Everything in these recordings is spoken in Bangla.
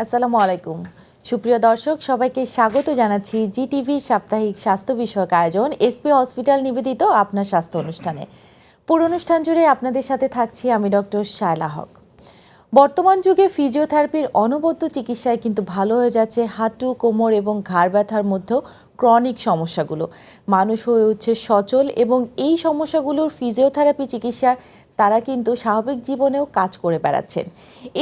আসসালামু আলাইকুম। সুপ্রিয় দর্শক, সবাইকে স্বাগত জানাচ্ছি জিটিভির সাপ্তাহিক স্বাস্থ্য বিষয়ক আয়োজন এসপি হসপিটাল নিবেদিত আপনার স্বাস্থ্য অনুষ্ঠানে। পুরো অনুষ্ঠান জুড়ে আপনাদের সাথে থাকছি আমি ডক্টর শায়লা হক। বর্তমান যুগে ফিজিওথেরাপির অনবদ্য চিকিৎসায় কিন্তু ভালো হয়ে যাচ্ছে হাঁটু, কোমর এবং ঘাড় ব্যথার মধ্যেও ক্রনিক সমস্যাগুলো। মানুষ হয়ে উঠছে সচল এবং এই সমস্যাগুলোর ফিজিওথেরাপি চিকিৎসার তারা কিন্তু স্বাভাবিক জীবনেও কাজ করে বেড়াচ্ছেন।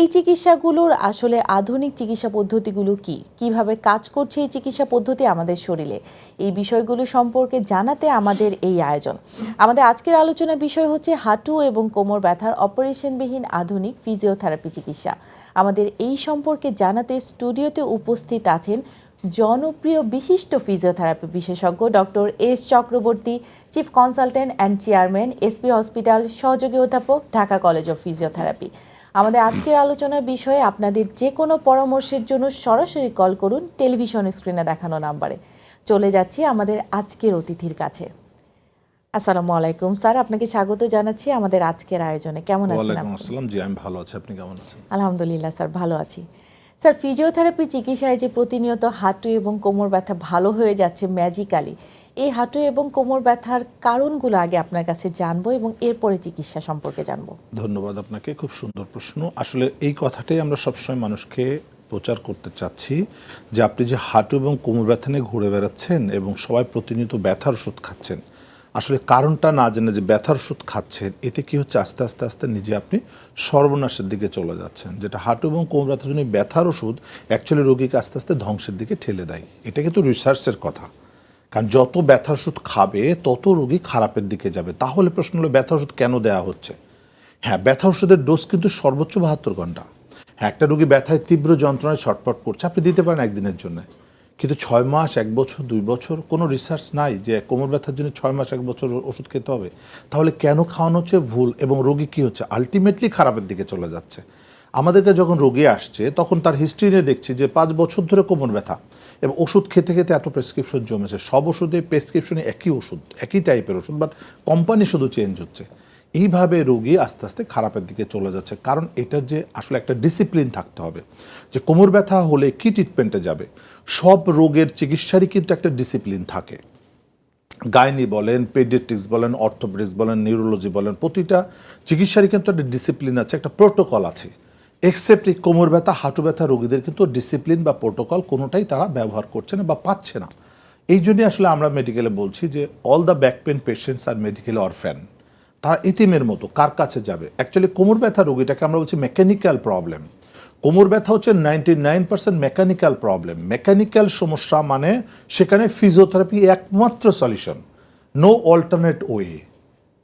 এই চিকিৎসাগুলোর আসলে আধুনিক চিকিৎসা পদ্ধতিগুলো কিভাবে কাজ করছে এই চিকিৎসা পদ্ধতি আমাদের শরীরে, এই বিষয়গুলো সম্পর্কে জানাতে আমাদের এই আয়োজন। আমাদের আজকের আলোচনার বিষয় হচ্ছে হাঁটু এবং কোমর ব্যথার অপারেশনবিহীন আধুনিক ফিজিওথেরাপি চিকিৎসা। আমাদের এই সম্পর্কে জানাতে স্টুডিওতে উপস্থিত আছেন জনপ্রিয় বিশিষ্ট ফিজিওথেরাপি বিশেষজ্ঞ doctor S Chakraborty, chief consultant and chairman, SP hospital, সহযোগী অধ্যাপক, ঢাকা কলেজ অফ ফিজিওথেরাপি। আমাদের আজকের আলোচনার বিষয়ে আপনাদের যে কোনো পরামর্শের জন্য সরাসরি কল করুন টেলিভিশন স্ক্রিনে দেখানো নাম্বারে। চলে যাচ্ছি আমাদের আজকের অতিথির কাছে। আসসালামু আলাইকুম স্যার, আপনাকে স্বাগত জানাচ্ছি আমাদের আজকের আয়োজনে। কেমন আছেন? ওয়ালাইকুম আসসালাম। জি, আমি ভালো আছি। আপনি কেমন আছেন? আলহামদুলিল্লাহ স্যার, ভালো আছি। স্যার, ফিজিওথেরাপি চিকিৎসায় যে প্রতিনিয়ত হাঁটু এবং কোমর ব্যথা ভালো হয়ে যাচ্ছে ম্যাজিক্যালি, এই হাঁটু এবং কোমর ব্যথার কারণগুলো আগে আপনার কাছে জানবো এবং এরপরে চিকিৎসা সম্পর্কে জানবো। ধন্যবাদ আপনাকে, খুব সুন্দর প্রশ্ন। আসলে এই কথাটাই আমরা সবসময় মানুষকে প্রচার করতে চাচ্ছি যে আপনি যে হাঁটু এবং কোমর ব্যথা নিয়ে ঘুরে বেড়াচ্ছেন এবং সবাই প্রতিনিয়ত ব্যথার ওষুধ খাচ্ছেন, আসলে কারণটা না জেনে যে ব্যথার ওষুধ খাচ্ছেন, এতে কি হচ্ছে আস্তে আস্তে আস্তে নিজে আপনি সর্বনাশের দিকে চলে যাচ্ছেন। যেটা হাঁটু এবং কোমর ব্যথার জন্য ব্যথার ওষুধ অ্যাকচুয়ালি রোগীকে আস্তে আস্তে ধ্বংসের দিকে ঠেলে দেয়। এটা কিন্তু রিসার্চের কথা। কারণ যত ব্যথার ওষুধ খাবে তত রোগী খারাপের দিকে যাবে। তাহলে প্রশ্ন হলো ব্যথার ওষুধ কেন দেওয়া হচ্ছে? হ্যাঁ, ব্যথা ওষুধের ডোজ কিন্তু সর্বোচ্চ 72 ঘন্টা। হ্যাঁ, একটা রোগী ব্যথায় তীব্র যন্ত্রণায় ছটফট করছে, আপনি দিতে পারেন একদিনের জন্য, কিন্তু 6 মাস, 1 বছর, 2 বছর কোনো রিসার্চ নাই যে কোমর ব্যথার জন্য 6 মাস 1 বছর ওষুধ খেতে হবে। তাহলে কেন খাওয়ানো হচ্ছে? ভুল। এবং রোগী কী হচ্ছে? আলটিমেটলি খারাপের দিকে চলে যাচ্ছে। আমাদেরকে যখন রোগী আসছে তখন তার হিস্ট্রি নিয়ে দেখছি যে 5 বছর ধরে কোমর ব্যথা এবং ওষুধ খেতে খেতে এত প্রেসক্রিপশন জমেছে। সব ওষুধে প্রেসক্রিপশনে একই ওষুধ, একই টাইপের ওষুধ, বাট কোম্পানি শুধু চেঞ্জ হচ্ছে। এইভাবে রোগী আস্তে আস্তে খারাপের দিকে চলে যাচ্ছে। কারণ এটার যে আসলে একটা ডিসিপ্লিন থাকতে হবে যে কোমর ব্যথা হলে কী ট্রিটমেন্টে যাবে। সব রোগের চিকিৎসারই কিন্তু একটা ডিসিপ্লিন থাকে। গাইনি বলেন, পেডিয়াট্রিক্স বলেন, অর্থোপেডিক্স বলেন, নিউরোলজি বলেন, প্রতিটা চিকিৎসারই কিন্তু একটা ডিসিপ্লিন আছে, একটা প্রোটোকল আছে। এক্সেপ্ট এই কোমর ব্যথা, হাঁটু ব্যথা রোগীদের কিন্তু ডিসিপ্লিন বা প্রোটোকল কোনোটাই তারা ব্যবহার করছে না বা পাচ্ছে না। এই জন্যই আসলে আমরা মেডিকেলে বলছি যে all the back pain patients are medical orphan. তারা এতিমের মতো কার কাছে যাবে? অ্যাকচুয়ালি কোমর ব্যথা রোগীটাকে আমরা বলছি মেকানিক্যাল প্রবলেম। কোমর ব্যথা হচ্ছে 99% মেকানিক্যাল প্রবলেম। মেকানিক্যাল সমস্যা মানে সেখানে ফিজিওথেরাপি একমাত্র সলিউশন, নো অল্টারনেট ওয়ে।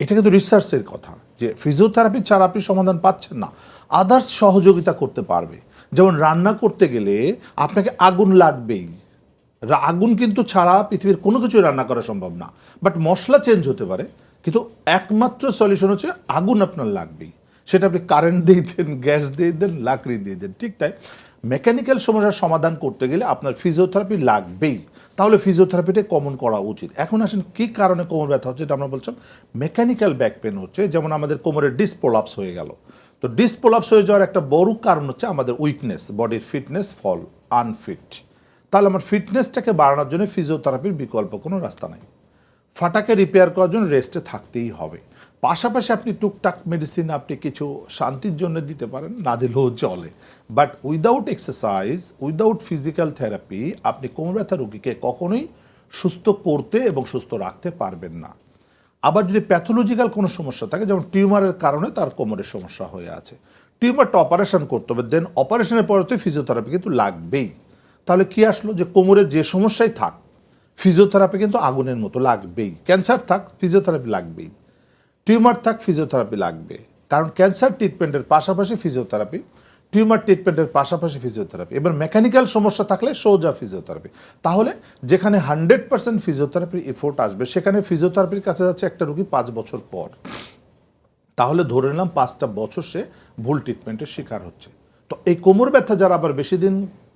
এটা কিন্তু রিসার্চের কথা যে ফিজিওথেরাপি ছাড়া আপনি সমাধান পাচ্ছেন না, আদার্স সহযোগিতা করতে পারবে। যেমন রান্না করতে গেলে আপনাকে আগুন লাগবেই, আগুন কিন্তু ছাড়া পৃথিবীর কোনো কিছুই রান্না করা সম্ভব না। বাট মশলা চেঞ্জ হতে পারে, কিন্তু একমাত্র সলিউশন হচ্ছে আগুন আপনার লাগবেই। সেটা আপনি কারেন্ট দিয়ে দেন, গ্যাস দিয়ে দেন, লাকড়ি দিয়ে দেন। ঠিক তাই মেকানিক্যাল সমস্যার সমাধান করতে গেলে আপনার ফিজিওথেরাপি লাগবেই। তাহলে ফিজিওথেরাপিটা কমন করা উচিত। এখন আসেন কী কারণে কোমর ব্যথা হচ্ছে, এটা আমরা বলছিলাম মেকানিক্যাল ব্যাক পেন হচ্ছে। যেমন আমাদের কোমরের ডিস্ক প্রোলাপস হয়ে গেল, তো ডিস্ক প্রোলাপস হয়ে যাওয়ার একটা বড় কারণ হচ্ছে আমাদের উইকনেস, বডির ফিটনেস ফল, আনফিট। তাহলে আমার ফিটনেসটাকে বাড়ানোর জন্য ফিজিওথেরাপির বিকল্প কোনো রাস্তা নাই। ফাটাকে রিপেয়ার করার জন্য রেস্টে থাকতেই হবে। পাশাপাশি আপনি টুকটাক মেডিসিন আপনি কিছু শান্তির জন্য দিতে পারেন, না দিলেও চলে। But without exercise, without physical therapy আপনি কোমর ব্যথা রোগীকে কখনোই সুস্থ করতে এবং সুস্থ রাখতে পারবেন না। আবার যদি প্যাথোলজিক্যাল কোনো সমস্যা থাকে, যেমন টিউমারের কারণে তার কোমরের সমস্যা হয়ে আছে, টিউমারটা অপারেশন করতে হবে, দেন অপারেশনের পরে তো ফিজিওথেরাপি কিন্তু লাগবেই। তাহলে কি আসলো যে কোমরের যে সমস্যাই থাক ফিজিওথেরাপি কিন্তু আগুনের মতো লাগবেই। ক্যান্সার থাক ফিজিওথেরাপি লাগবেই, টিউমার থাক ফিজিওথেরাপি লাগবে। কারণ ক্যান্সার ট্রিটমেন্টের পাশাপাশি ফিজিওথেরাপি, টিউমার ট্রিটমেন্টের পাশাপাশি ফিজিওথেরাপি। এবার মেকানিক্যাল সমস্যা থাকলে সোজা ফিজিওথেরাপি। তাহলে যেখানে 100% ফিজিওথেরাপির এফোর্ট আসবে, সেখানে ফিজিওথেরাপির কাছে যাচ্ছে একটা রোগী 5 বছর পর। তাহলে ধরে নিলাম 5টা বছর সে ভুল ট্রিটমেন্টের শিকার হচ্ছে। তো এই কোমর ব্যথা যারা আবার বেশি দিন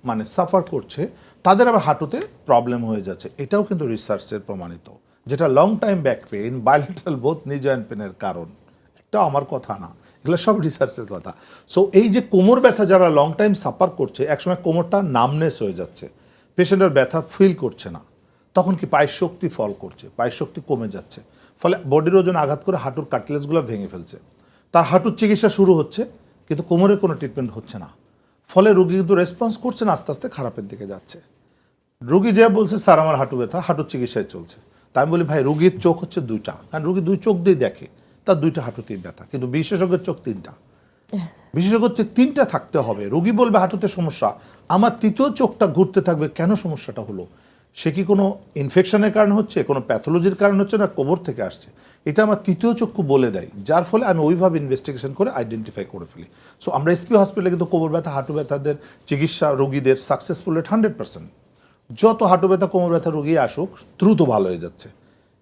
মানে সাফার করছে, তাদের আবার হাঁটুতে প্রবলেম হয়ে যাচ্ছে। এটাও কিন্তু রিসার্চের প্রমাণিত, যেটা long time back pain, bilateral both নি জয়েন্ট পেনের কারণ। এটা আমার কথা না, এগুলো সব রিসার্চের কথা। সো এই যে কোমর ব্যথা যারা লং টাইম সাফার করছে, একসময় কোমরটা নামনেস হয়ে যাচ্ছে, পেশেন্টের ব্যথা ফিল করছে না, তখন কি পায়ের শক্তি ফল করছে, পায়ের শক্তি কমে যাচ্ছে, ফলে বডির ওজন আঘাত করে হাঁটুর কার্টিলেজগুলো ভেঙে ফেলছে। তার হাঁটুর চিকিৎসা শুরু হচ্ছে কিন্তু কোমরের কোনো ট্রিটমেন্ট হচ্ছে না, ফলে রোগী কিন্তু রেসপন্স করছে না, আস্তে আস্তে খারাপের দিকে যাচ্ছে। রুগী যে বলছে স্যার আমার হাঁটু ব্যথা, হাঁটুর চিকিৎসায় চলছে। তাই আমি বলি ভাই রুগীর চোখ হচ্ছে দুইটা, কারণ রুগী দুই চোখ দিয়ে দেখে, তার দুইটা হাঁটুতেই ব্যথা, কিন্তু বিশেষজ্ঞের চোখ তিনটা। বিশেষজ্ঞের চোখ তিনটা থাকতে হবে। রুগী বলবে হাঁটুতে সমস্যা, আমার তৃতীয় চোখটা ঘুরতে থাকবে, কেন সমস্যাটা হলো, সে কি কোনো ইনফেকশনের কারণে হচ্ছে, কোনো প্যাথোলজির কারণে হচ্ছে, না কোমর থেকে আসছে, এটা আমার তৃতীয় চক্ষু বলে দেয়, যার ফলে আমি ওইভাবে ইনভেস্টিগেশন করে আইডেন্টিফাই করে ফেলি। সো আমরা এসপি হসপিটালে কিন্তু কোমর ব্যথা হাঁটু ব্যথাদের চিকিৎসা রোগীদের সাকসেসফুল রেট 100%। যত হাঁটু ব্যথা কোমর ব্যথা রোগী আসুক দ্রুত ভালো হয়ে যাচ্ছে।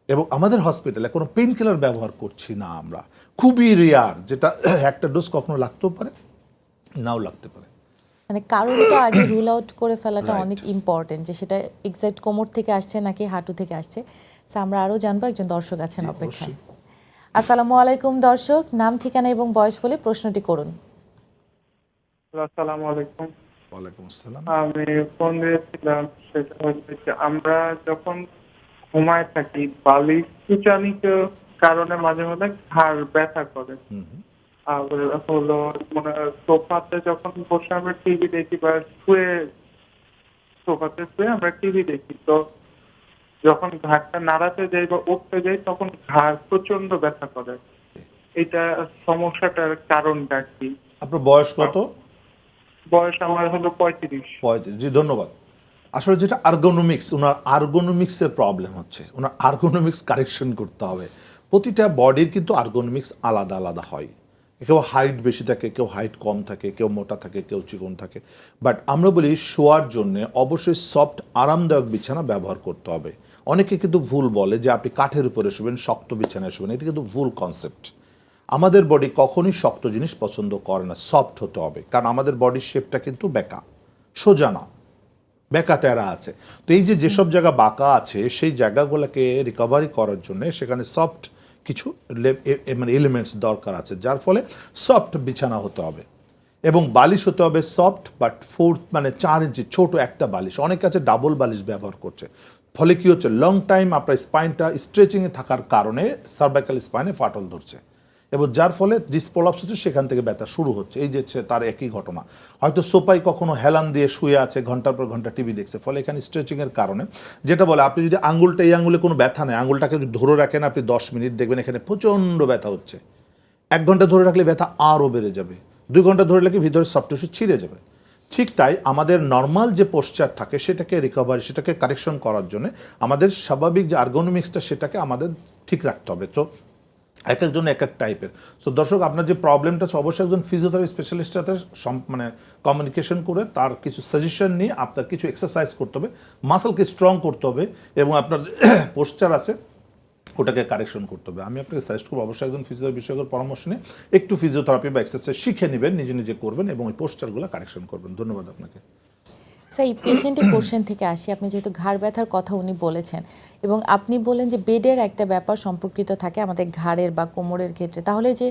এবং আমাদের হসপিটালে কোনো পেন কিলার ব্যবহার করছি না আমরা, খুবই রেয়ার, যেটা একটা ডোজ কখনো লাগতেও পারে, নাও লাগতে পারে। মানে কারণটা আগে রুল আউট করে ফেলাটা Right. অনেক ইম্পর্টেন্ট, যে সেটা এক্সাক্ট কোমর থেকে আসছে নাকি হাঁটু থেকে আসছে। So, আমরা আরও জানবো, একজন দর্শক আছেন জি, অপেক্ষায়। অবশ্যই। আসসালামু আলাইকুম দর্শক, নাম ঠিকানা এবং বয়স বলে প্রশ্নটি করুন। আসসালামু আলাইকুম। ওয়ালাইকুম আসসালাম। আমি ফোন দিয়েছিলাম, সেটা হচ্ছে যে আমরা যখন ঘুমায় থাকি বালিশ কুচানিত কারণে মাঝে মাঝে ঘাড় ব্যথা করে। আর হলো মানে সোফাতে যখন বসে আমরা টিভি দেখি বা সোফাতে শুয়ে আমরা টিভি দেখি, তো যখন ঘাড়টা নাড়াতে যাই বা উঠতে যাই তখন ঘাড় প্রচন্ড ব্যথা করে। এটা সমস্যাটার কারণটা কি? আপনার বয়স কত? বয়স আমার হলো 35। 35। জি, ধন্যবাদ। আসলে যেটা আর্গোনমিক্স, ওনার আর্গোনমিক্সের প্রবলেম হচ্ছে, ওনার আর্গোনমিক্স কারেকশন করতে হবে। প্রতিটা বডির কিন্তু আর্গোনমিক্স আলাদা আলাদা হয়, কেউ হাইট বেশি থাকে, কেউ হাইট কম থাকে, কেউ মোটা থাকে, কেউ চিকন থাকে। বাট আমরা বলি শোয়ার জন্য অবশ্যই সফট আরামদায়ক বিছানা ব্যবহার করতে হবে। অনেকে কিন্তু ভুল বলে যে আপনি কাঠের উপরে শুবেন, শক্ত বিছানায় শুবেন, এটা কিন্তু ভুল কনসেপ্ট। আমাদের বডি কখনই শক্ত জিনিস পছন্দ করে না, সফট হতে হবে, কারণ আমাদের বডির শেপটা কিন্তু বেঁকা, সোজা না, বেঁকা তেরা আছে। তো এই যে যেসব জায়গা বাঁকা আছে সেই জায়গাগুলোকে রিকভারি করার জন্য সেখানে সফট কিছু মানে এলিমেন্টস দরকার আছে, যার ফলে সফট বিছানা হতে হবে এবং বালিশ হতে হবে সফট, বাট 4 মানে 4 ইঞ্চি ছোট একটা বালিশ। অনেক আছে ডাবল বালিশ ব্যবহার করছে, ফলে কি হচ্ছে লং টাইম আপনার স্পাইনটা স্ট্রেচিংয়ে থাকার কারণে সার্ভাইকাল স্পাইনে ফাটল ধরছে এবং যার ফলে ডিসপ্রলাপস হচ্ছে, সেখান থেকে ব্যথা শুরু হচ্ছে। এই যে তার একই ঘটনা, হয়তো সোপাই কখনো হেলান দিয়ে শুয়ে আছে, ঘন্টার পর ঘন্টা টিভি দেখছে, ফলে এখানে স্ট্রেচিংয়ের কারণে যেটা বলে, আপনি যদি আঙুলটা, এই আঙুলে কোনো ব্যথা নেই, আঙুলটাকে যদি ধরে রাখেন আপনি 10 মিনিট, দেখবেন এখানে প্রচণ্ড ব্যথা হচ্ছে। 1 ঘন্টা ধরে রাখলে ব্যথা আরও বেড়ে যাবে, 2 ঘন্টা ধরে রাখলে ভিতরে সফট টিস্যু ছিঁড়ে যাবে। ঠিক তাই আমাদের নর্মাল যে পোশ্চার থাকে সেটাকে রিকভারি, সেটাকে কারেকশন করার জন্য আমাদের স্বাভাবিক যে আর্গোনমিক্সটা সেটাকে আমাদের ঠিক রাখতে হবে। তো এক একজন এক এক টাইপের। সো দর্শক, আপনার যে প্রবলেমটা আছে অবশ্যই একজন ফিজিওথেরাপি স্পেশালিস্টের সাথে মানে কমিউনিকেশন করে তার কিছু সাজেশন নিয়ে আপনার কিছু এক্সারসাইজ করতে হবে, মাসলকে স্ট্রং করতে হবে এবং আপনার যে পোশ্চার আছে ওটাকে কারেকশন করতে হবে। আমি আপনাকে সাজেস্ট করবো অবশ্যই একজন ফিজিওথেরাপি বিশেষজ্ঞের পরামর্শ নিয়ে একটু ফিজিওথেরাপি বা এক্সারসাইজ শিখে নেবেন, নিজে নিজে করবেন এবং ওই পোশ্চারগুলো কারেকশন করবেন। ধন্যবাদ আপনাকে। স্যার, এই পেশেন্টের কোশ্চেন থেকে আসি, আপনি যেহেতু ঘাড় ব্যথার কথা উনি বলেছেন এবং আপনি বলেন যে বেডের একটা ব্যাপার সম্পর্কিত থাকে আমাদের ঘাড়ের বা কোমরের ক্ষেত্রে, তাহলে যে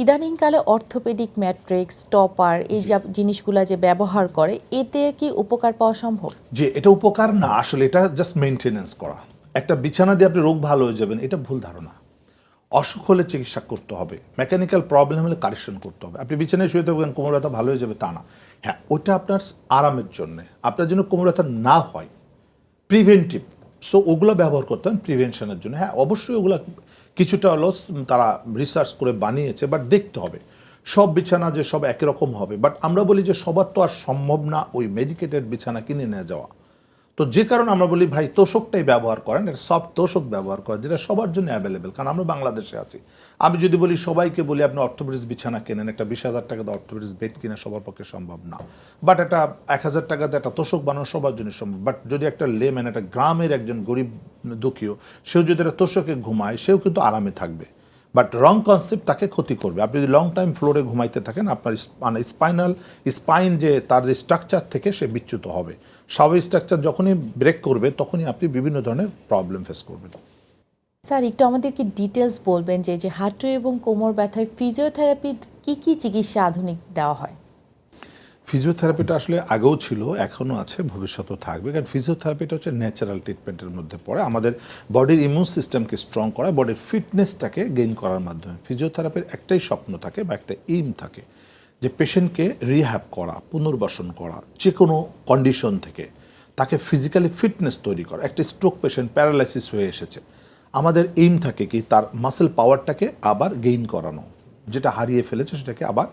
ইদানিংকালে অর্থোপেডিক ম্যাট্রিক্স, স্টপার, এই যে জিনিসগুলো যে ব্যবহার করে, এতে কি উপকার পাওয়া সম্ভব? যে এটা উপকার না, আসলে এটা জাস্ট মেনটেনেন্স করা। একটা বিছানা দিয়ে আপনি রোগ ভালো হয়ে যাবেন, এটা ভুল ধারণা। অসুখ হলে চিকিৎসা করতে হবে, মেকানিক্যাল প্রবলেম হলে কারেকশন করতে হবে। আপনি বিছানায় শুয়ে থাকবেন কোমর ব্যথা ভালো হয়ে যাবে তা না। হ্যাঁ, ওইটা আপনার আরামের জন্যে, আপনার জন্য কোমর ব্যথা না হয়, প্রিভেন্টিভ। সো ওগুলো ব্যবহার করতে হবে প্রিভেনশনের জন্য। হ্যাঁ, অবশ্যই ওগুলো কিছুটা হলো তারা রিসার্চ করে বানিয়েছে, বাট দেখতে হবে সব বিছানা যে সব একই রকম হবে। বাট আমরা বলি যে সবার তো আর সম্ভব না ওই মেডিকেটেড বিছানা কিনে নিয়ে যাওয়া। তো যে কারণে আমরা বলি ভাই তোষকটাই ব্যবহার করেন, একটা সফট তোষক ব্যবহার করেন যেটা সবার জন্য অ্যাভেলেবেল, কারণ আমরা বাংলাদেশে আছি। আমি যদি বলি সবাইকে বলি আপনি অর্থোপেডিক্স বিছানা কেনেন, একটা 20,000 টাকাতে অর্থোপেডিক্স বেড কিনা সবার পক্ষে সম্ভব না। বাট একটা 1,000 টাকাতে একটা তোষক বানানো সবার জন্য সম্ভব। বাট যদি একটা লেম্যান, একটা গ্রামের একজন গরিব দুঃখীও, সেও যদি একটা তোষকে ঘুমায়, সেও কিন্তু আরামে থাকবে। বাট রং কনসেপ্ট তাকে ক্ষতি করবে। আপনি যদি লং টাইম ফ্লোরে ঘুমাইতে থাকেন, আপনার মানে স্পাইন যে তার যে স্ট্রাকচার থেকে সে বিচ্যুত হবে। স্বাভাবিক স্ট্রাকচার যখনই ব্রেক করবে তখনই আপনি বিভিন্ন ধরনের প্রবলেম ফেস করবেন। স্যার একটু আমাদেরকে ডিটেলস বলবেন যে হাঁটু এবং কোমর ব্যথায় ফিজিওথেরাপি কি চিকিৎসা আধুনিক দেওয়া হয়? ফিজিওথেরাপিটা আসলে আগেও ছিল, এখনও আছে, ভবিষ্যতেও থাকবে। কারণ ফিজিওথেরাপিটা হচ্ছে ন্যাচারাল ট্রিটমেন্টের মধ্যে পড়ে, আমাদের বডির ইমিউন সিস্টেমকে স্ট্রং করা, বডির ফিটনেসটাকে গেইন করার মাধ্যমে। ফিজিওথেরাপির একটাই স্বপ্ন থাকে বা একটা এইম থাকে যে পেশেন্টকে রিহ্যাব করা, পুনর্বাসন করা, যে কোনো কন্ডিশন থেকে তাকে ফিজিক্যালি ফিটনেস তৈরি করা। একটা স্ট্রোক পেশেন্ট প্যারালাইসিস হয়ে এসেছে, আমাদের এইম থাকে কি তার মাসেল পাওয়ারটাকে আবার গেইন করানো, যেটা হারিয়ে ফেলেছে সেটাকে আবার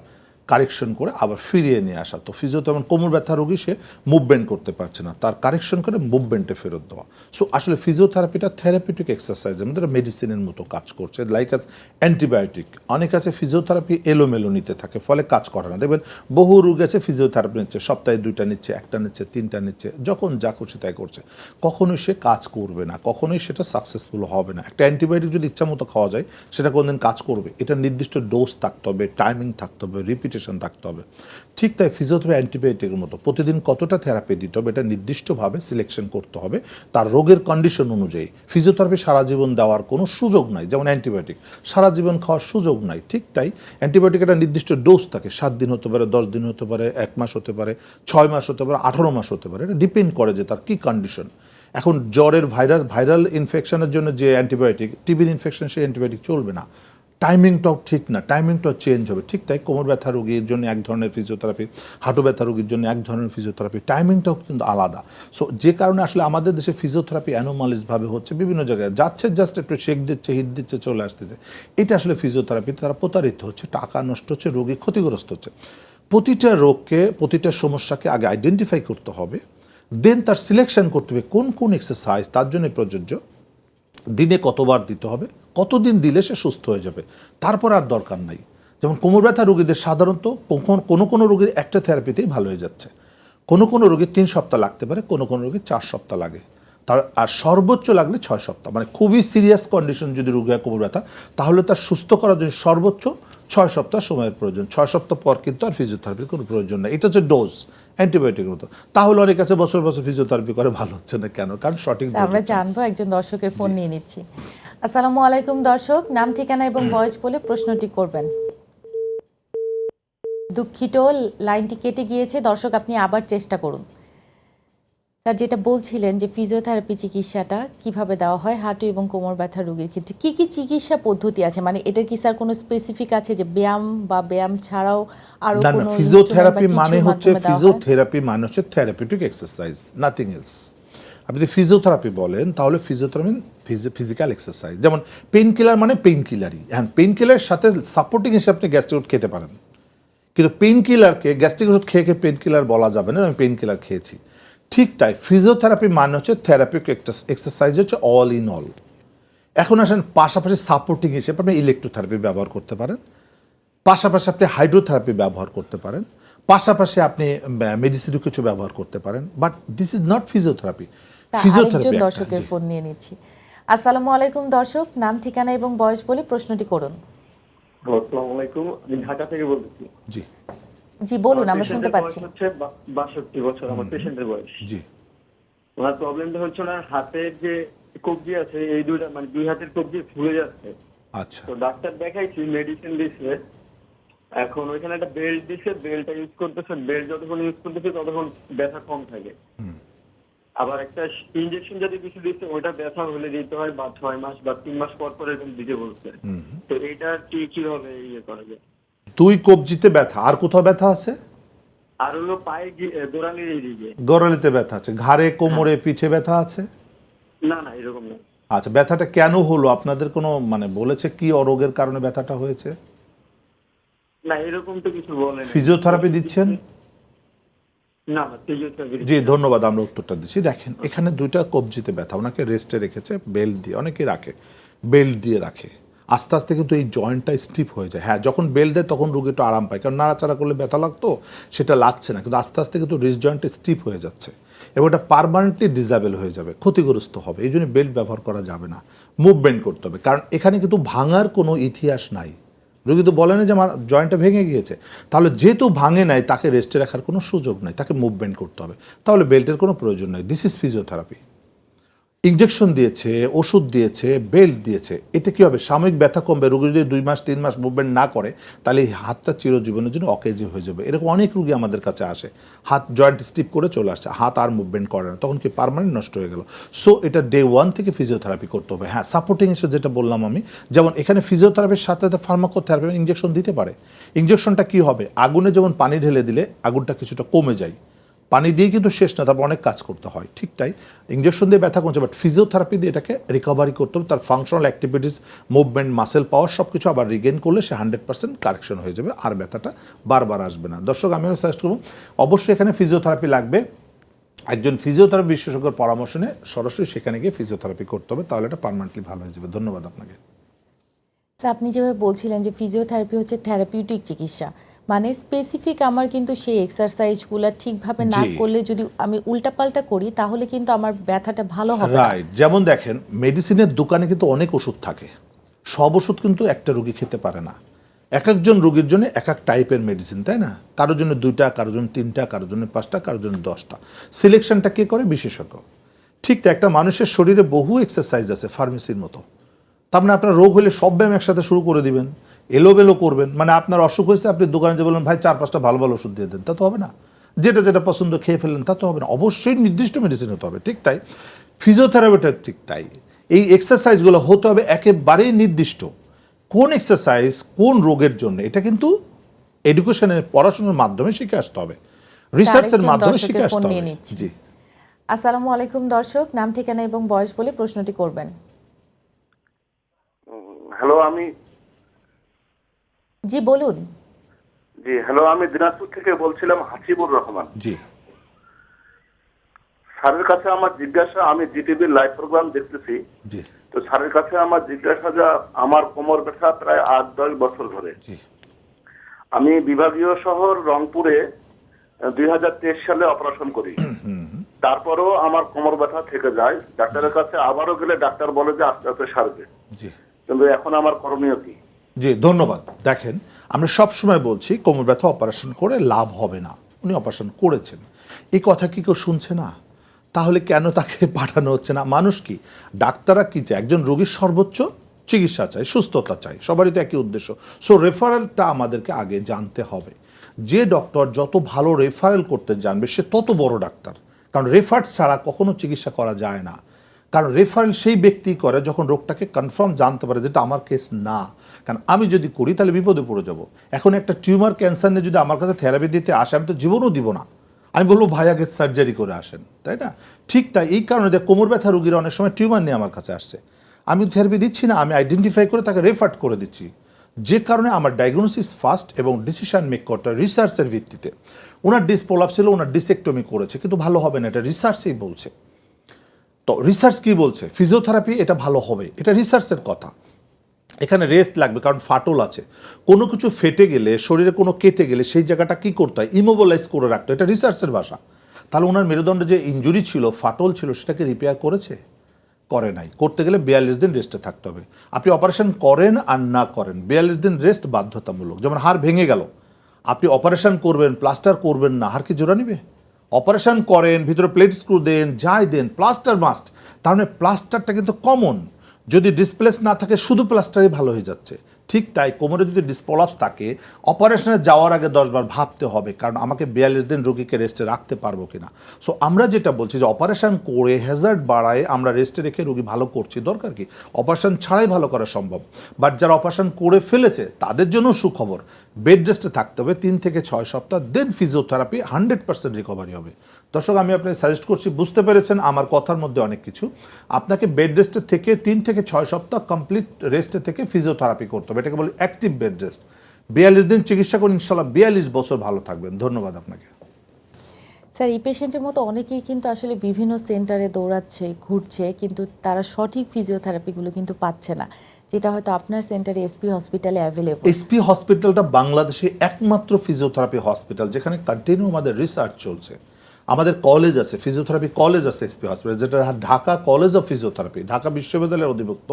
কারেকশন করে আবার ফিরিয়ে নিয়ে আসা। তো ফিজিওথেরাপি কোমর ব্যথা রোগী সে মুভমেন্ট করতে পারছে না, তার কারেকশন করে মুভমেন্টে ফেরত দেওয়া। সো আসলে ফিজিওথেরাপিটা থেরাপিউটিক এক্সারসাইজের মধ্যে মেডিসিনের মতো কাজ করছে, লাইক আস অ্যান্টিবায়োটিক। অনেক আছে ফিজিওথেরাপি এলোমেলো নিতে থাকে, ফলে কাজ করে না। দেখবেন বহু রোগ আছে ফিজিওথেরাপি নিচ্ছে, সপ্তাহে 2টা নিচ্ছে, 1টা নিচ্ছে, 3টা নিচ্ছে, যখন যা করছে তাই করছে, কখনোই সে কাজ করবে না, কখনোই সেটা সাকসেসফুল হবে না। একটা অ্যান্টিবায়োটিক যদি ইচ্ছা মতো খাওয়া যায় সেটা কোনদিন কাজ করবে? এটা নির্দিষ্ট ডোজ থাকতে হবে, টাইমিং থাকতে হবে, রিপিটেশন থাকতে হবে। ঠিক তাই ফিজিওথেরাপি অ্যান্টিবায়োটিকের মতো প্রতিদিন কতটা থেরাপি দিতে হবে এটা নির্দিষ্টভাবে সিলেকশন করতে হবে তার রোগের কন্ডিশন অনুযায়ী। ফিজিওথেরাপি সারা জীবন দেওয়ার কোনো সুযোগ নাই, যেমন অ্যান্টিবায়োটিক সারা জীবন খাওয়ার সুযোগ নাই। ঠিক তাই অ্যান্টিবায়োটিক একটা নির্দিষ্ট ডোজ থাকে, 7 দিন হতে পারে, 10 দিন হতে পারে, 1 মাস হতে পারে, 6 মাস হতে পারে, 18 মাস হতে পারে। এটা ডিপেন্ড করে যে তার কী কন্ডিশন। এখন জ্বরের ভাইরাল ইনফেকশনের জন্য যে অ্যান্টিবায়োটিক, টিবির ইনফেকশন সেই অ্যান্টিবায়োটিক চলবে না, টাইমিংটাও ঠিক না, টাইমিংটাও চেঞ্জ হবে। ঠিক তাই কোমর ব্যথা রোগীর জন্য এক ধরনের ফিজিওথেরাপি, হাঁটু ব্যথা রোগীর জন্য এক ধরনের ফিজিওথেরাপি, টাইমিংটাও কিন্তু আলাদা। সো যে কারণে আসলে আমাদের দেশে ফিজিওথেরাপি অ্যানোমালিসভাবে হচ্ছে, বিভিন্ন জায়গায় যাচ্ছে, জাস্ট একটু শেক দিচ্ছে, হিট দিচ্ছে, চলে আসতেছে। এটা আসলে ফিজিওথেরাপি, তারা প্রতারিত হচ্ছে, টাকা নষ্ট হচ্ছে, রোগী ক্ষতিগ্রস্ত হচ্ছে। প্রতিটা রোগকে, প্রতিটা সমস্যাকে আগে আইডেন্টিফাই করতে হবে, দেন তার সিলেকশন করতে হবে কোন কোন এক্সারসাইজ তার জন্য প্রযোজ্য, দিনে কতবার দিতে হবে, কতদিন দিলে সে সুস্থ হয়ে যাবে, তারপর আর দরকার নাই। যেমন কোমর ব্যথা রোগীদের সাধারণত কোনো রোগীর একটা থেরাপিতেই ভালো হয়ে যাচ্ছে, কোনো রোগীর 3 সপ্তাহ লাগতে পারে, কোনো রোগীর 4 সপ্তাহ লাগে, তার আর সর্বোচ্চ লাগলে 6 সপ্তাহ। মানে খুবই সিরিয়াস কন্ডিশন যদি রোগী হয় কোমর ব্যথা, তাহলে তার সুস্থ করার জন্য সর্বোচ্চ 6 সপ্তাহ সময়ের প্রয়োজন। 6 সপ্তাহ পর কিন্তু আর ফিজিওথেরাপির কোনো প্রয়োজন নেই। এটা হচ্ছে ডোজ, অ্যান্টিবায়োটিকের মতো। তাহলে অনেক কাছে বছর বছর ফিজিওথেরাপি করে, ভালো হচ্ছে না কেন? কারণ সঠিক স্যার, আমরা জানবো, একজন দর্শকের ফোন নিয়ে নিচ্ছি। আসসালামু আলাইকুম দর্শক, নাম, ঠিকানা এবং বয়স বলে প্রশ্নটি করবেন। দুঃখিত, লাইনটি কেটে গিয়েছে। দর্শক, আপনি আবার চেষ্টা করুন। স্যার, যেটা বলছিলেন যে ফিজিওথেরাপি চিকিৎসাটা কিভাবে দেওয়া হয় হাঁটু এবং কোমর ব্যথা রোগীর ক্ষেত্রে, কি চিকিৎসা পদ্ধতি আছে? মানে এটা কি স্যার কোনো স্পেসিফিক আছে যে ব্যায়াম বা ব্যায়াম ছাড়াও আরো না, কোনো ফিজিওথেরাপি মানে হচ্ছে থেরাপিউটিক এক্সারসাইজ, নাথিং এলস। আপনি যদি ফিজিওথেরাপি বলেন তাহলে ফিজিওথেরাপি ফিজিক্যাল এক্সারসাইজ। যেমন পেইন কিলার মানে পেইন কিলারই, হ্যাঁ, পেইন কিলারের সাথে সাপোর্টিং হিসেবে আপনি গ্যাস্ট্রিক ওষুধ খেতে পারেন, কিন্তু পেইন কিলারকে গ্যাস্ট্রিক ওষুধ খেয়ে পেইন কিলার বলা যাবে না, আমি পেইন কিলার খেয়েছি। ঠিক তাই ফিজিওথেরাপি মানে হচ্ছে থেরাপিউটিক এক্সারসাইজ, হচ্ছে অল ইন অল। এখন আসেন পাশাপাশি সাপোর্টিং হিসেবে আপনি ইলেকট্রোথেরাপি ব্যবহার করতে পারেন, পাশাপাশি আপনি হাইড্রোথেরাপি ব্যবহার করতে পারেন, পাশাপাশি আপনি মেডিসিনও কিছু ব্যবহার করতে পারেন, but this is not physiotherapy. Physiotherapy দর্শকের ফোন নিয়ে নিচ্ছি। আসসালামু আলাইকুম দর্শক, নাম, ঠিকানা এবং বয়স বলে প্রশ্নটি করুন। আসসালামু আলাইকুম, আমি ঢাকা থেকে বলছি। জি জি বলুন, আমরা শুনতে পাচ্ছি। হচ্ছে 62 বছর আমার পেশেন্টের বয়স। জি। ওনার প্রবলেমটা হচ্ছে না, হাতের যে কবজি আছে এই দুইটা, মানে দুই হাতের কবজি ফুলে যাচ্ছে। আচ্ছা, তো ডাক্তার দেখাইছি, মেডিসিন দিচ্ছে, এখন ওইখানে একটা বেল্ট দিচ্ছে, বেল্টটা ইউজ করতেছে, বেল্ট যতক্ষণ ইউজ করতেছে ততক্ষণ ব্যথা কম থাকে। আবার একটা ইনজেকশন যদি কিছু দিচ্ছে, ওটা ব্যথা হলে দিতে হয় বা 6 মাস বা 3 মাস পর পর এরকম দিতে বলছে। তো এইটা কিভাবে ইয়ে করা যায়? দুই কবজিতে ব্যথা, আর কোথাও ব্যথা আছে? আর হলো পায়ে গোড়ালির এইদিকে। গোড়ালিতে ব্যথা আছে, ঘাড়ে, কোমরে, পিঠে ব্যথা আছে? না না, এরকম না। আচ্ছা, ব্যথাটা কেন হলো আপনাদের কোনো মানে বলেছে কি রোগের কারণে ব্যথাটা হয়েছে? না, এরকম তো কিছু বলেন। ফিজিওথেরাপি দিচ্ছেন? না না, ফিজিওথেরাপি। জি, ধন্যবাদ, আমরা উত্তরটা দিচ্ছি। দেখেন, এখানে দুইটা কবজিতে ব্যথা, ওনাকে রেস্টে রেখেছে বেল্ট দিয়ে, অনেকে রাখে বেল্ট দিয়ে রাখে, আস্তে আস্তে কিন্তু এই জয়েন্টটা স্টিফ হয়ে যায়। হ্যাঁ, যখন বেল্ট দেয় তখন রোগী একটু আরাম পায়, কারণ নাড়াচাড়া করলে ব্যথা লাগতো, সেটা লাগছে না, কিন্তু আস্তে আস্তে কিন্তু রিস্ট জয়েন্টটা স্টিফ হয়ে যাচ্ছে এবং এটা পার্মানেন্টলি ডিসেবল হয়ে যাবে, ক্ষতিগ্রস্ত হবে। এই জন্য বেল্ট ব্যবহার করা যাবে না, মুভমেন্ট করতে হবে, কারণ এখানে কিন্তু ভাঙার কোনো ইতিহাস নাই। রোগী তো বলে না যে আমার জয়েন্টটা ভেঙে গিয়েছে, তাহলে যেহেতু ভাঙে নাই তাকে রেস্টে রাখার কোনো সুযোগ নাই, তাকে মুভমেন্ট করতে হবে, তাহলে বেল্টের কোনো প্রয়োজন নাই। This is physiotherapy. ইনজেকশন দিয়েছে, ওষুধ দিয়েছে, বেল্ট দিয়েছে, এতে কি হবে? সাময়িক ব্যথা কমবে। রোগী যদি 2 মাস 3 মাস মুভমেন্ট না করে, তাহলে এই হাতটা চিরজীবনের জন্য অকেজে হয়ে যাবে। এরকম অনেক রোগী আমাদের কাছে আসে, হাত জয়েন্ট স্টিপ করে চলে আসছে, হাত আর মুভমেন্ট করে না, তখন কি পার্মানেন্ট নষ্ট হয়ে গেল। সো এটা ডে 1 থেকে ফিজিওথেরাপি করতে হবে। হ্যাঁ, সাপোর্টিং হিসেবে যেটা বললাম আমি, যেমন এখানে ফিজিওথেরাপির সাথে সাথে ফার্মাকোথেরাপি ইনজেকশন দিতে পারে। ইনজেকশনটা কি হবে? আগুনে যেমন পানি ঢেলে দিলে আগুনটা কিছুটা কমে যায়, পানি দিয়ে কিন্তু শেষ না, তারপর অনেক কাজ করতে হয়। ঠিক তাই ইনজেকশন দিয়ে ব্যথা কমছে, বাট ফিজিওথেরাপি দিয়ে এটাকে রিকভারি করতে হবে। তার functional activities, movement, muscle power সব কিছু আবার রিগেইন করলে সে 100% কারেকশন হয়ে যাবে, আর ব্যথাটা বারবার আসবে না। দর্শক, আমিও সাজেস্ট করবো অবশ্যই এখানে ফিজিওথেরাপি লাগবে। একজন ফিজিওথেরাপি বিশেষজ্ঞের পরামর্শ নিয়ে সরাসরি সেখানে গিয়ে ফিজিওথেরাপি করতে হবে, তাহলে এটা পার্মানেন্টলি ভালো হয়ে যাবে। ধন্যবাদ আপনাকে। স্যার, আপনি যেভাবে বলছিলেন যে ফিজিওথেরাপি হচ্ছে থেরাপিউটিক চিকিৎসা, মানে স্পেসিফিক আমার কিন্তু সেই এক্সারসাইজগুলো ঠিকভাবে না জি। করলে যদি আমি উল্টাপাল্টা করি, তাহলে কিন্তু আমার ব্যথাটা ভালো হবে না। রাইট, যেমন দেখেন মেডিসিনের দোকানে কিন্তু অনেক ওষুধ থাকে, সব ওষুধ কিন্তু একটা রোগী খেতে পারে না। এক একজন রোগীর জন্য এক এক টাইপের মেডিসিন, তাই না? কারোর জন্য 2টা, কারোর জন্য 3টা, কারোর জন্য 5টা, কারোর জন্য 10টা। সিলেকশনটা কে করে? বিশেষজ্ঞ। ঠিক তো, একটা মানুষের শরীরে বহু এক্সারসাইজ আছে ফার্মেসির মতো। তার মানে আপনার রোগ হলে সব ব্যায়াম একসাথে শুরু করে দিবেন, এলোমেলো করবেন, মানে আপনার অসুখ হয়েছে, আপনি দোকানে যে বললেন ভাই 4-5টা ভালো ভালো ওষুধ দিয়ে দেন, তা তো হবে না। যেটা যেটা পছন্দ খেয়ে ফেললেন, তা তো হবে না। অবশ্যই নির্দিষ্ট মেডিসিন হতে হবে। ঠিক তাই ফিজিওথেরাপিটা ঠিক তাই, এই এক্সারসাইজগুলো হতে হবে একেবারেই নির্দিষ্ট। কোন এক্সারসাইজ কোন রোগের জন্য, এটা কিন্তু এডুকেশনের, পড়াশোনার মাধ্যমে শিখে আসতে হবে, রিসার্চের আরেকজন মাধ্যমে দর্শকের শিখে ফোন আসতে নিয়ে হবে। নিচ্ছি। জি, আসসালামু আলাইকুম দর্শক, নাম, ঠিকানা এবং বয়স বলে প্রশ্নটি করবেন। হ্যালো, জি বলুন। আমি দিনাজপুর থেকে বলছিলাম, হাসিবুর রহমান। জি, স্যারের কাছে আমার জিজ্ঞাসা, আমি জিটিভির লাইভ প্রোগ্রাম দেখতেছি, জি, তো স্যারের কাছে আমার জিজ্ঞাসা যে আমার কোমর ব্যথা প্রায় 8-10 বছর ধরে। জি, আমি বিভাগীয় শহর রংপুরে 2023 সালে অপারেশন করি, তারপরও আমার কোমর ব্যথা থেকে যায়। ডাক্তারের কাছে আবারও গেলে ডাক্তার বলে যে আস্তে আস্তে সারবে, জি, কিন্তু এখন আমার করণীয় কি? জি, ধন্যবাদ। দেখেন, আমরা সবসময় বলছি কোমর ব্যথা অপারেশন করে লাভ হবে না। উনি অপারেশন করেছেন, এই কথা কি কেউ শুনছে না? তাহলে কেন তাকে পাঠানো হচ্ছে না? মানুষ কি, ডাক্তাররা কি চায়? একজন রোগীর সর্বোচ্চ চিকিৎসা চাই, সুস্থতা চাই, সবারই তো একই উদ্দেশ্য। সো রেফারেলটা আমাদেরকে আগে জানতে হবে। যে ডক্টর যত ভালো রেফারেল করতে জানবে সে তত বড় ডাক্তার, কারণ রেফার ছাড়া কখনো চিকিৎসা করা যায় না। কারণ রেফারেল সেই ব্যক্তি করে যখন রোগটাকে কনফার্ম জানতে পারে যেটা আমার কেস না। কারণ আমি যদি করি তাহলে বিপদে পড়ে যাব। এখন একটা টিউমার ক্যান্সার নিয়ে যদি আমার কাছে থেরাপি দিতে আসে, আমি তো জীবনও দিব না, আমি বলবো ভাই আগে সার্জারি করে আসেন, তাই না? ঠিক তাই এই কারণে যে কোমর ব্যথা রোগীরা অনেক সময় টিউমার নিয়ে আমার কাছে আসছে, আমি থেরাপি দিচ্ছি না, আমি আইডেন্টিফাই করে তাকে রেফার করে দিচ্ছি। যে কারণে আমার ডায়াগনোসিস ফাস্ট এবং ডিসিশন মেক করতে হয় রিসার্চের ভিত্তিতে। ওনার ডিসপোলাপ ছিল, ওনার ডিসেক্টমি করেছে, কিন্তু ভালো হবে না, এটা রিসার্চেই বলছে। তো রিসার্চ কি বলছে? ফিজিওথেরাপি এটা ভালো হবে, এটা রিসার্চের কথা। এখানে রেস্ট লাগবে, কারণ ফাটল আছে। কোনো কিছু ফেটে গেলে, শরীরে কোনো কেটে গেলে সেই জায়গাটা কি করতে হয়? ইমোবিলাইজ করে রাখতে হয়, এটা রিসার্চের ভাষা। তাহলে ওনার মেরুদণ্ডে যে ইনজুরি ছিল, ফাটল ছিল, সেটাকে রিপেয়ার করেছে? করে নাই। করতে গেলে 42 দিন রেস্টে থাকতে হবে। আপনি অপারেশন করেন আর না করেন, 42 দিন রেস্ট বাধ্যতামূলক। যেমন হাড় ভেঙে গেল, আপনি অপারেশন করবেন, প্লাস্টার করবেন না, হাড় কি জোড়া নিবে? অপারেশন করেন, ভিতরে প্লেট স্ক্রু দেন, যাই দেন, প্লাস্টার মাস্ট। তার মানে প্লাস্টারটা কিন্তু কমন। যদি ডিসপ্লেস না থাকে, শুধু প্লাস্টারই ভালো হয়ে যাচ্ছে। ঠিক তাই কোমরে যদি ডিসপোলাপস থাকে, অপারেশনে যাওয়ার আগে 10 বার ভাবতে হবে, কারণ আমাকে 42 দিন রোগীকে রেস্টে রাখতে পারবো কিনা। সো আমরা যেটা বলছি যে অপারেশন করে হ্যাজার্ড বাড়ায় আমরা রেস্টে রেখে রোগী ভালো করছি, দরকার কি? অপারেশন ছাড়াই ভালো করা সম্ভব। বাট যারা অপারেশন করে ফেলেছে তাদের জন্য সুখবর, বেড রেস্টে থাকতে হবে 3 থেকে 6 সপ্তাহ, দেন ফিজিওথেরাপি 100% রিকভারি হবে। দর্শক, আমি আপনাকে সাজেস্ট করছি, বুঝতে পেরেছেন আমার কথার মধ্যে অনেক কিছু। আপনাকে বেড রেস্টে থেকে 3 থেকে 6 সপ্তাহ কমপ্লিট রেস্টে থেকে ফিজিওথেরাপি করতে হবে, এটাকে বলে অ্যাক্টিভ বেড রেস্ট। 42 দিন চিকিৎসা করুন, ইনশাল্লাহ 42 বছর ভালো থাকবেন। ধন্যবাদ আপনাকে। স্যার, এই পেশেন্টের মতো অনেকেই কিন্তু আসলে বিভিন্ন সেন্টারে দৌড়াচ্ছে, ঘুরছে, কিন্তু তারা সঠিক ফিজিওথেরাপিগুলো কিন্তু পাচ্ছে না, যেটা হয়তো আপনার সেন্টারে এসপি হসপিটালে অ্যাভেলেবল। এসপি হসপিটালটা বাংলাদেশে একমাত্র ফিজিওথেরাপি হসপিটাল যেখানে কন্টিনিউ আমাদের রিসার্চ চলছে। আমাদের কলেজ আছে, ফিজিওথেরাপি কলেজ আছে এসপি হসপিটাল, যেটা Dhaka college of physiotherapy, Dhaka বিশ্ববিদ্যালয়ের অধিভুক্ত।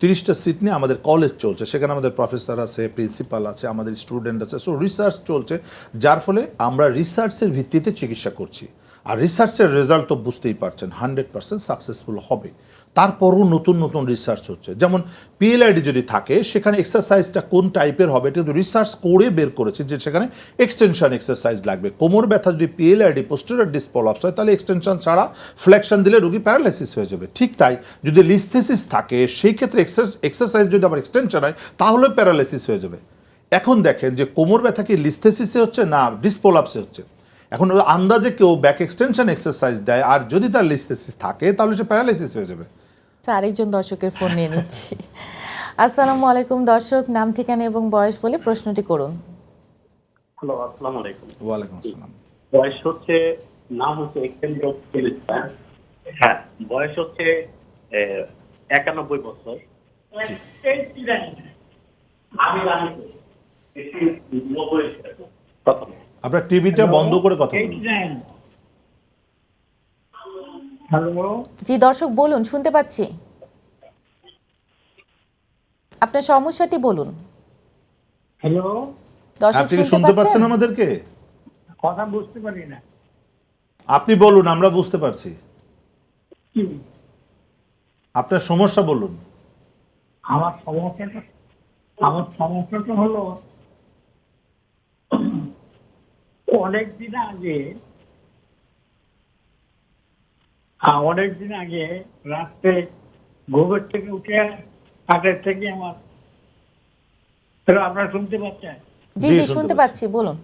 30টা সিট নিয়ে আমাদের কলেজ চলছে, সেখানে আমাদের প্রফেসর আছে, প্রিন্সিপাল আছে, আমাদের স্টুডেন্ট আছে। সো রিসার্চ চলছে, যার ফলে আমরা রিসার্চের ভিত্তিতে চিকিৎসা করছি। আর রিসার্চের রেজাল্ট তো বুঝতেই পারছেন 100% সাকসেসফুল হবে। তারপরও নতুন নতুন রিসার্চ হচ্ছে, যেমন পিএলআইডি যদি থাকে সেখানে এক্সারসাইজটা কোন টাইপের হবে এটা কিন্তু রিসার্চ করে বের করেছে যে সেখানে এক্সটেনশন এক্সারসাইজ লাগবে। কোমর ব্যথা যদি পিএলআইডি পোস্টেরিয়র ডিস্ক প্রলাপস হয় তাহলে এক্সটেনশন ছাড়া ফ্লেকশন দিলে রোগী প্যারালাইসিস হয়ে যাবে। ঠিক তাই যদি লিস্থেসিস থাকে সেই ক্ষেত্রে এক্সারসাইজ যদি আবার এক্সটেনশন হয় তাহলে প্যারালাইসিস হয়ে যাবে। এখন দেখেন যে কোমর ব্যথা কি লিস্থেসিসে হচ্ছে না ডিস্ক প্রলাপসে হচ্ছে। এখন ওই আন্দাজে কেউ ব্যাক এক্সটেনশন এক্সারসাইজ দেয় আর যদি তার লিস্থেসিস থাকে তাহলে সে প্যারালাইসিস হয়ে যাবে। স্যার আরেকজন দর্শকের ফোন নিয়ে নিচ্ছি। আসসালামু আলাইকুম দর্শক, নাম ঠিকানা এবং বয়স বলে প্রশ্নটি করুন। হ্যালো, আসসালামু আলাইকুম। ওয়ালাইকুম আসসালাম। বয়স হচ্ছে, নাম হচ্ছে হ্যাঁ, বয়স হচ্ছে 91 বছর। আমি আপনার টিভিটা বন্ধ করে কথা বলুন। হ্যালো, জি দর্শক বলুন, শুনতে পাচ্ছি, আপনার সমস্যাটি বলুন। হ্যালো, দর্শক আপনি কি শুনতে শুনতে পাচ্ছেন পাচ্ছেন? আমাদেরকে? কথা বুঝতে পারি না। আপনি বলুন, আমরা বুঝতে পারছি। আপনার সমস্যা বলুন। আমার সমস্যাটা হলো অনেকদিন আগে রাত্রে ঘুমের থেকে উঠে কাঠের থেকে আমার, আপনারা শুনতে পাচ্ছেন? জি জি শুনতে পাচ্ছি, বলুন।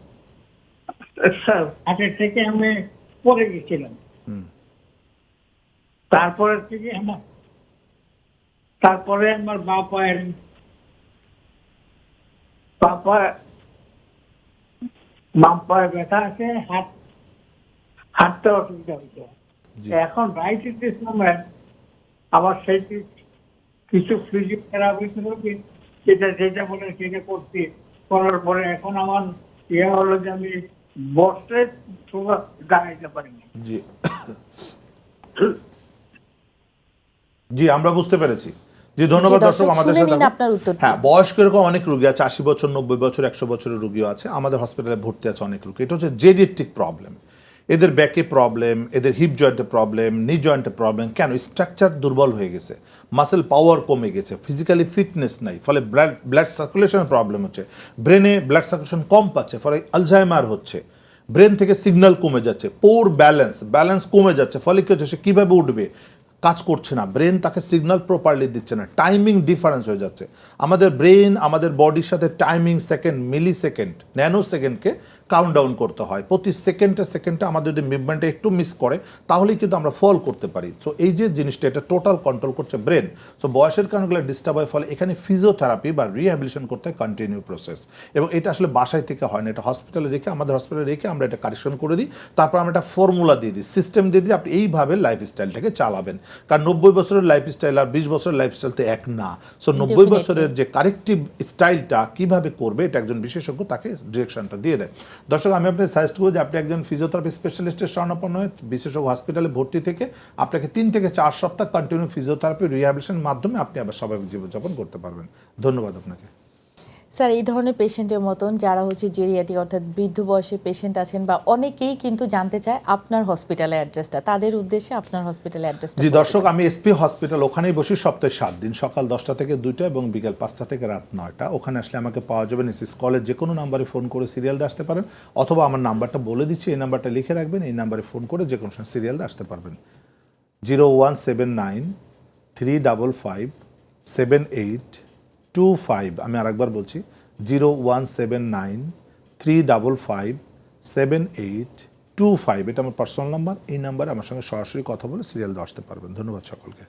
স্যার, কাঠের থেকে আমি পড়ে গেছিলাম। তারপরে আমার বাম পায়ে ব্যথা আছে, হাঁটতে অসুবিধা হচ্ছে। জি। এখন রাইট সময় আবার সেই কিছু ফিজিওথেরাপি করবে, যেটা বলে সেটা করছি। করার পরে এখন আমার হলো যে আমি বসে দাঁড়াইতে পারি না। জি জি, আমরা বুঝতে পেরেছি। জি, ধন্যবাদ জি, দর্শক আমাদের শুনে সাথে নিন থাকুন। আপনার উত্তরটি। হ্যাঁ, বয়স্ক এরকম অনেক রোগী আছে, 80 বছর, 90 বছর, 100 বছরের রোগীও আছে। আমাদের হসপিটালে ভর্তি আছে অনেক রোগী। এটা হচ্ছে জেনেটিক প্রবলেম। এদের ব্যাকে প্রবলেম, এদের হিপ জয়েন্টে প্রবলেম, নি জয়েন্টে প্রবলেম। কেন? স্ট্রাকচার দুর্বল হয়ে গেছে, মাসেল পাওয়ার কমে গেছে, ফিজিক্যালি ফিটনেস নাই, ফলে ব্লাড সার্কুলেশনের প্রবলেম হচ্ছে, ব্রেনে ব্লাড সার্কুলেশন কম পাচ্ছে, ফলে আলঝাইমার হচ্ছে, ব্রেন থেকে সিগন্যাল কমে যাচ্ছে, পোর ব্যালেন্স কমে যাচ্ছে, ফলে কি হচ্ছে, সে কীভাবে উঠবে, কাজ করছে না, ব্রেন তাকে সিগন্যাল প্রপারলি দিচ্ছে না, টাইমিং ডিফারেন্স হয়ে যাচ্ছে। আমাদের ব্রেন আমাদের বডির সাথে টাইমিং সেকেন্ড, মিলি সেকেন্ড, ন্যানো সেকেন্ডকে কাউন্টডাউন করতে হয়। প্রতি সেকেন্ডে আমাদের যদি মুভমেন্টে একটু মিস করে তাহলেই কিন্তু আমরা ফল করতে পারি। সো এই যে জিনিসটা, এটা টোটাল কন্ট্রোল করছে ব্রেন। সো বয়সের কারণগুলো ডিস্টার্ব হয়, ফলে এখানে ফিজিওথেরাপি বা রিহ্যাবিলিটেশন করতে হয়, কন্টিনিউ প্রসেস। এবং এটা আসলে বাসায় থেকে হয় না, এটা হসপিটালে রেখে, আমাদের হসপিটালে রেখে আমরা এটা কারেকশন করে দিই। তারপর আমরা একটা ফর্মুলা দিয়ে দিই, সিস্টেম দিয়ে দিই, আপনি এইভাবে লাইফস্টাইলটাকে চালাবেন। কারণ 90 বছরের লাইফস্টাইল আর 20 বছরের লাইফস্টাইল তো এক না। সো 90 বছরের যে কারেক্টিভ স্টাইলটা কিভাবে করবে, এটা একজন বিশেষজ্ঞ তাকে ডিরেকশনটা দিয়ে দেয়। দর্শক, আমি আপনাকে সাজেস্ট করব যে আপনি একজন ফিজিওথেরাপি স্পেশালিস্টের শরণাপন্ন হয়ে বিশেষজ্ঞ হসপিটালে ভর্তি থেকে আপনাকে 3 থেকে 4 সপ্তাহ কন্টিনিউ ফিজিওথেরাপি রিহ্যাবিলিটেশনের মাধ্যমে আপনি আবার স্বাভাবিক জীবনযাপন করতে পারবেন। ধন্যবাদ আপনাকে। স্যার, এই ধরনের পেশেন্টের মতন যারা হচ্ছে জেরিয়াটিক অর্থাৎ বৃদ্ধ বয়সের পেশেন্ট আছেন বা অনেকেই কিন্তু জানতে চায় আপনার হসপিটালের অ্যাড্রেসটা, তাদের উদ্দেশ্যে আপনার হসপিটালের অ্যাড্রেসটা। জি দর্শক, আমি এসপি হসপিটাল, ওখানেই বসি সপ্তাহে 7 দিন, সকাল 10টা থেকে 2টা এবং বিকেল 5টা থেকে রাত 9টা। ওখানে আসলে আমাকে পাওয়া যাবে। এসএস কলেজ যে কোনো নাম্বারে ফোন করে সিরিয়াল দিয়ে আসতে পারেন, অথবা আমার নাম্বারটা বলে দিচ্ছি, এই নাম্বারটা লিখে রাখবেন, এই নাম্বারে ফোন করে যে কোনো সময় সিরিয়াল দিয়ে আসতে পারবেন। 0179 355 7825। আমি আরেকবার বলছি, 0179 355 7825। এটা আমার পার্সোনাল নাম্বার। এই নাম্বারে আমার সঙ্গে সরাসরি কথা বলে সিরিয়াল দিয়ে আসতে পারবেন। ধন্যবাদ সকলকে।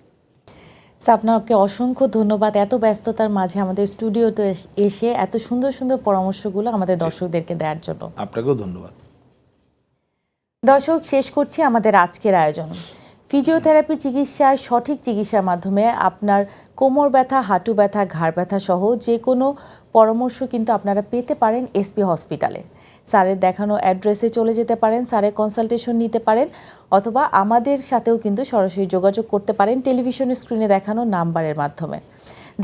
স্যার, আপনাকে অসংখ্য ধন্যবাদ এত ব্যস্ততার মাঝে আমাদের স্টুডিওতে এসে এত সুন্দর সুন্দর পরামর্শগুলো আমাদের দর্শকদেরকে দেওয়ার জন্য। আপনাকেও ধন্যবাদ। দর্শক, শেষ করছি আমাদের আজকের আয়োজন। ফিজিওথেরাপি চিকিৎসায় সঠিক চিকিৎসার মাধ্যমে আপনার কোমর ব্যথা, হাঁটু ব্যথা, ঘাড় ব্যথা সহ যে কোনো পরামর্শ কিন্তু আপনারা পেতে পারেন এসপি হসপিটালে। স্যারের দেখানো অ্যাড্রেসে চলে যেতে পারেন, স্যারের কনসালটেশন নিতে পারেন, অথবা আমাদের সাথেও কিন্তু সরাসরি যোগাযোগ করতে পারেন টেলিভিশনের স্ক্রিনে দেখানো নাম্বারের মাধ্যমে।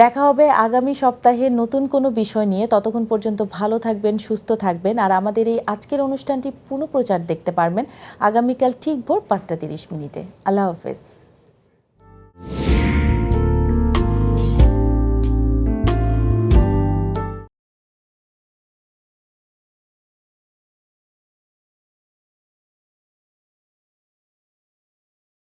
দেখা হবে আগামী সপ্তাহে নতুন কোনো বিষয় নিয়ে। ততক্ষণ পর্যন্ত ভালো থাকবেন, সুস্থ থাকবেন। আর আমাদের এই আজকের অনুষ্ঠানটি পুনঃপ্রচার দেখতে পারবেন আগামীকাল ঠিক ভোর 5:30 আল্লাহ হাফেজ।